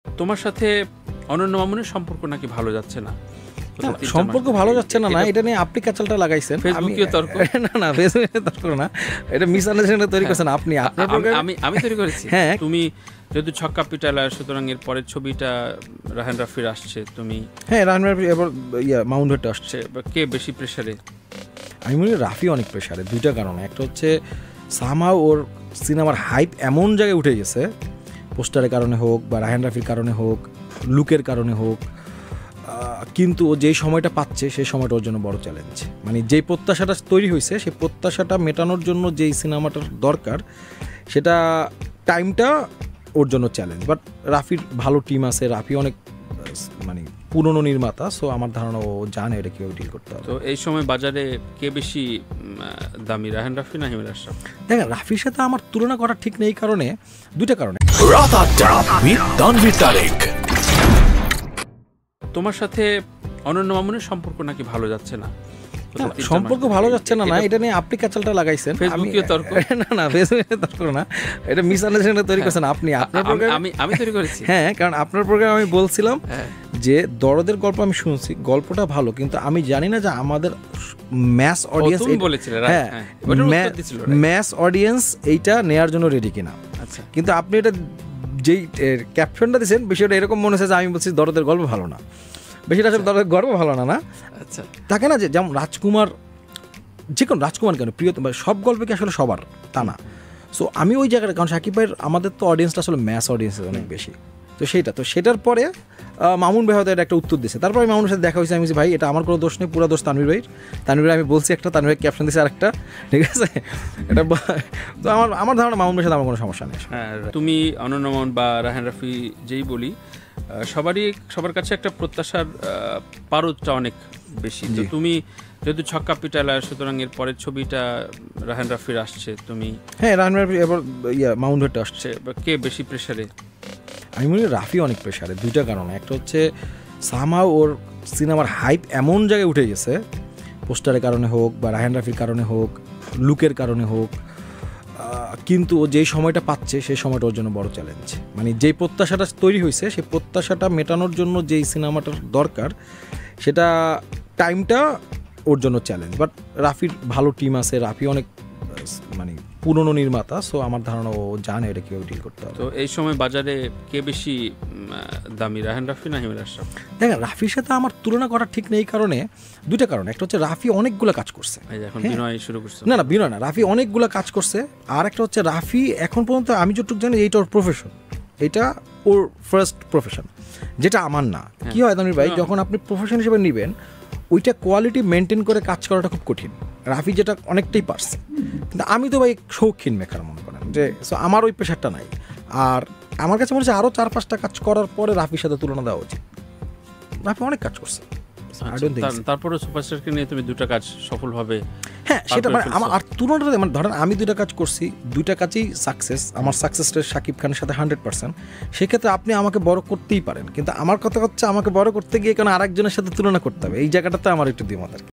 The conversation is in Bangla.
তোমার সাথে অনন্য মামুনের সম্পর্ক নাকি ভালো যাচ্ছে না? সম্পর্ক ভালো যাচ্ছে না না, এটা নিয়ে আপনি কাঁচালটা লাগাইছেন। ফেসবুকে তর্ক না না, ফেসবুকে তর্ক না, এটা মিসআন্ডারস্ট্যান্ডিং তৈরি করছেন আপনি। আমি তৈরি করেছি? হ্যাঁ, তুমি যেহেতু ছক্কা পিটালার, সুতরাং এর পরের ছবিটা রাহান রাফির আসছে, তুমি হ্যাঁ রাহান রাফি এবার মাউন্ট হতে আসছে। কে বেশি প্রেসারে? আমি মনে করি রাফি অনেক প্রেসারে, দুইটা কারণে। একটা হচ্ছে সামহাউ ওর সিনেমার হাইপ এমন জায়গায় উঠে গেছে, পোস্টারের কারণে হোক বা রাহান রাফির কারণে হোক, লুকের কারণে হোক, কিন্তু ও যেই সময়টা পাচ্ছে সেই সময়টা ওর জন্য বড় চ্যালেঞ্জ। মানে যেই প্রত্যাশাটা তৈরি হয়েছে সেই প্রত্যাশাটা মেটানোর জন্য যেই সিনেমাটার দরকার, সেটা টাইমটা ওর জন্য চ্যালেঞ্জ। বাট রাফির ভালো টিম আছে, রাফি অনেক মানে পুরনো নির্মাতা, সো আমার ধারণা ও জানে এটা কীভাবে ডিল করতে হবে। তো এই সময় বাজারে কে বেশি দামি, রাহান রাফি না হিমেল আশরাফ? দেখেন, রাফির সাথে আমার তুলনা করা ঠিক নেই, কারণে দুইটা কারণে। তোমার সাথে অনন্য মামুনের সম্পর্ক নাকি ভালো যাচ্ছে না? সম্পর্ক ভালো যাচ্ছে না না, এটা নিয়ে আপনি কাঁচালটা লাগাইছেন। ফেসবুকে তর্ক? না না, ফেসবুকে তর্ক না, এটা মিসআন্ডারস্ট্যান্ডিং তৈরি করছেন আপনি। আমি তৈরি করেছি? হ্যাঁ, কারণ আপনার প্রোগ্রামে আমি বলছিলাম যে দরদের গল্প আমি শুনছি, গল্পটা ভালো, কিন্তু আমি জানি না যে আমাদের ম্যাস অডিয়েন্স, হ্যাঁ ম্যাস অডিয়েন্স এইটা নেয়ার জন্য রেডি কিনা। আচ্ছা, কিন্তু আপনি এটা যেই ক্যাপশনটা দিয়েছেন, বিষয়টা এরকম মনে হচ্ছে যে আমি বলছি দরদের গল্প ভালো না। বেশিটা আসলে দরদের গল্প ভালো না। না আচ্ছা, থাকে না যে যেমন রাজকুমার, যে কোনো রাজকুমার কেন প্রিয়, সব গল্প কি আসলে সবার তা না। সো আমি ওই জায়গাটা, কারণ সাকিব ভাইয়ের আমাদের তো অডিয়েন্সটা আসলে ম্যাস অডিয়েন্স অনেক বেশি, তো সেটার পরে মামুন ভাই হয়তো এটা একটা উত্তর দিয়েছে। তারপরে আমি মামুনের সাথে দেখা হয়েছে, আমি বলছি ভাই এটা আমার কোনো দোষ নেই, পুরো দোষ তানভীর ভাই। আমি বলছি একটা, তানভীর ভাই ক্যাপশন দিয়েছে আরেকটা, ঠিক আছে? এটা তো আমার ধারণা মামুন ভাইয়ের সাথে আমার কোনো সমস্যা নেই। হ্যাঁ, তুমি অনন্য মামুন বা রাহান রাফি যেই বলি, সবার কাছে একটা প্রত্যাশার পারদটা অনেক বেশি। তো তুমি যেহেতু ছক্কা পিটালার, সুতরাং এর পরের ছবিটা রাহান রাফির আসছে, তুমি হ্যাঁ রাহান রাফি এবার মাউন্ট হতে আসছে। কে বেশি প্রেসারে? আমি মনে করি রাফি অনেক প্রেসারে, দুইটা কারণে। একটা হচ্ছে সামহাউ ওর সিনেমার হাইপ এমন জায়গায় উঠে গেছে, পোস্টারের কারণে হোক বা রাহান রাফির কারণে হোক, লুকের কারণে হোক, কিন্তু ও যেই সময়টা পাচ্ছে সেই সময়টা ওর জন্য বড় চ্যালেঞ্জ। মানে যেই প্রত্যাশাটা তৈরি হয়েছে সেই প্রত্যাশাটা মেটানোর জন্য যেই সিনেমাটার দরকার, সেটা টাইমটা ওর জন্য চ্যালেঞ্জ। বাট রাফির ভালো টিম আছে, রাফি অনেক মানে পুরনো নির্মাতা, সো আমার ধারণা ও জানে এটা কীভাবে ডিল করতে হবে। তো এই সময় বাজারে কে বেশি দামি, রাহান রাফি না হিমেল আশরাফ? দেখেন, রাফির সাথে আমার তুলনা করা ঠিক নেই, কারণে দুইটা কারণে। একটা হচ্ছে রাফি অনেকগুলো কাজ করছে, এখন বিনয় শুরু করছে। না বিনয় না, রাফি অনেকগুলো কাজ করছে। আর একটা হচ্ছে রাফি এখন পর্যন্ত আমি যতটুকু জানি এইটা ওর প্রফেশন, এটা ওর ফার্স্ট প্রফেশন, যেটা আমার না। কি হয় তানভীর ভাই, যখন আপনি প্রফেশন হিসেবে নেবেন, ওইটা কোয়ালিটি মেনটেন করে কাজ করাটা খুব কঠিন। রাফি যেটা অনেকটাই পারছে, কিন্তু আমি তো ভাই শৌখিন মেকার, মনে করেন যে, সো আমার ওই প্রেশারটা নাই। আর আমার কাছে মনে হচ্ছে আরও 4-5টা কাজ করার পরে রাফির সাথে তুলনা দেওয়া উচিত। রাফি অনেক কাজ করছে। তারপরে সুপারস্টারকে নিয়ে তুমি দুটা কাজ সফলভাবে, হ্যাঁ সেটা মানে আমার আর তুলনাটা, মানে ধরেন আমি দুইটা কাজ করছি, দুইটা কাজই সাকসেস। আমার সাকসেসটা শাকিব খানের সাথে 100%। সেক্ষেত্রে আপনি আমাকে বড় করতেই পারেন, কিন্তু আমার কথা হচ্ছে আমাকে বড় করতে গিয়ে কেন আরেকজনের সাথে তুলনা করতে হবে, এই জায়গাটাতে আমার একটু দ্বিমত আর কি।